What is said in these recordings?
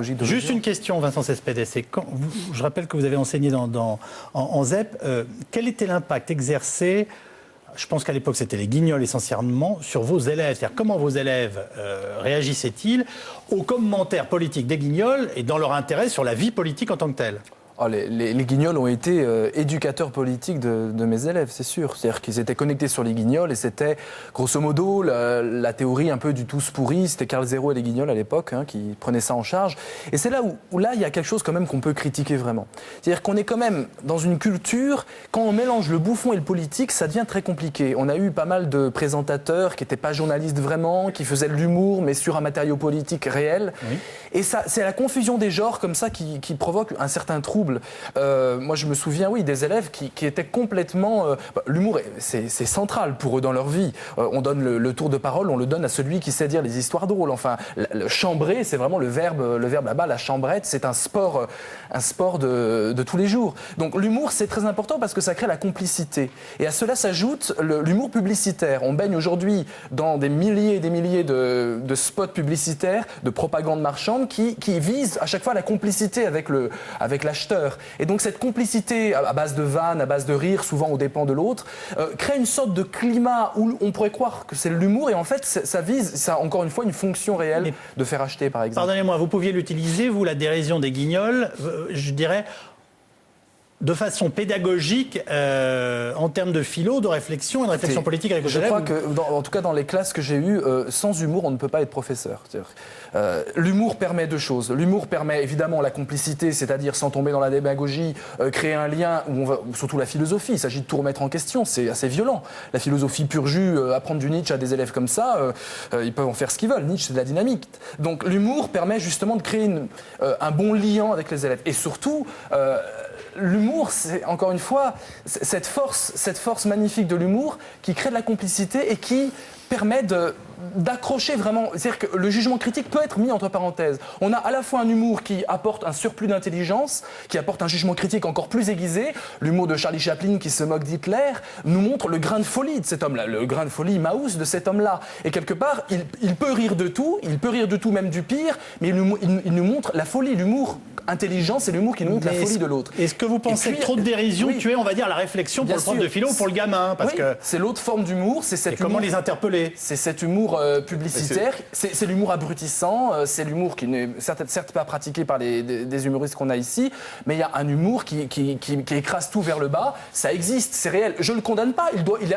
Juste une question, Vincent Cespedes. Je rappelle que vous avez enseigné en ZEP. Quel était l'impact exercé, je pense qu'à l'époque c'était les Guignols essentiellement, sur vos élèves? C'est-à-dire comment vos élèves réagissaient-ils aux commentaires politiques des Guignols et dans leur intérêt sur la vie politique en tant que telle? Oh, les Guignols ont été éducateurs politiques de mes élèves, c'est sûr. C'est-à-dire qu'ils étaient connectés sur les Guignols et c'était, grosso modo, la théorie un peu du tous pourri. C'était Karl Zéro et les Guignols à l'époque qui prenaient ça en charge. Et c'est là où là, il y a quelque chose quand même qu'on peut critiquer vraiment. C'est-à-dire qu'on est quand même dans une culture, quand on mélange le bouffon et le politique, ça devient très compliqué. On a eu pas mal de présentateurs qui n'étaient pas journalistes vraiment, qui faisaient de l'humour, mais sur un matériau politique réel. Oui. Et ça, c'est la confusion des genres comme ça qui provoque un certain trouble. Moi, je me souviens, oui, des élèves qui étaient complètement... l'humour, c'est central pour eux dans leur vie. On donne le tour de parole, on le donne à celui qui sait dire les histoires drôles. Enfin, le chambrer, c'est vraiment le verbe là-bas, la chambrette, c'est un sport de tous les jours. Donc, l'humour, c'est très important parce que ça crée la complicité. Et à cela s'ajoute l'humour publicitaire. On baigne aujourd'hui dans des milliers et des milliers de spots publicitaires, de propagande marchande qui visent à chaque fois la complicité avec l'acheteur. Et donc cette complicité à base de vannes, à base de rire, souvent aux dépens de l'autre, crée une sorte de climat où on pourrait croire que c'est l'humour et en fait ça a encore une fois une fonction réelle de faire acheter par exemple. Pardonnez-moi, vous pouviez l'utiliser, vous, la dérision des Guignols, je dirais, de façon pédagogique, en termes de philo, de réflexion et de réflexion politique avec vos élèves? Je crois que, en tout cas dans les classes que j'ai eues, sans humour, on ne peut pas être professeur. L'humour permet deux choses. L'humour permet évidemment la complicité, c'est-à-dire sans tomber dans la démagogie, créer un lien, surtout la philosophie, il s'agit de tout remettre en question, c'est assez violent. La philosophie pur jus, apprendre du Nietzsche à des élèves comme ça, ils peuvent en faire ce qu'ils veulent. Nietzsche, c'est de la dynamique. Donc l'humour permet justement de créer un bon lien avec les élèves. Et surtout... l'humour, c'est encore une fois cette force magnifique de l'humour qui crée de la complicité et qui permet d'accrocher vraiment. C'est-à-dire que le jugement critique peut être mis entre parenthèses. On a à la fois un humour qui apporte un surplus d'intelligence, qui apporte un jugement critique encore plus aiguisé. L'humour de Charlie Chaplin qui se moque d'Hitler nous montre le grain de folie de cet homme-là, le grain de folie Maus de cet homme-là. Et quelque part, il peut rire de tout, même du pire, mais il nous montre la folie, l'humour intelligent, c'est l'humour qui nous montre la folie de l'autre. Est-ce que vous pensez que trop de dérision tuait, on va dire, la réflexion pour le prof de philo ou pour le gamin? Parce que c'est l'autre forme d'humour, c'est cet humour. Comment les interpeller? C'est cet humour publicitaire, c'est l'humour abrutissant, c'est l'humour qui n'est certes pas pratiqué par des humoristes qu'on a ici, mais il y a un humour qui écrase tout vers le bas, ça existe, c'est réel. Je ne le condamne pas,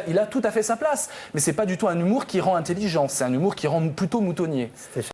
il a tout à fait sa place, mais c'est pas du tout un humour qui rend intelligent, c'est un humour qui rend plutôt moutonnier.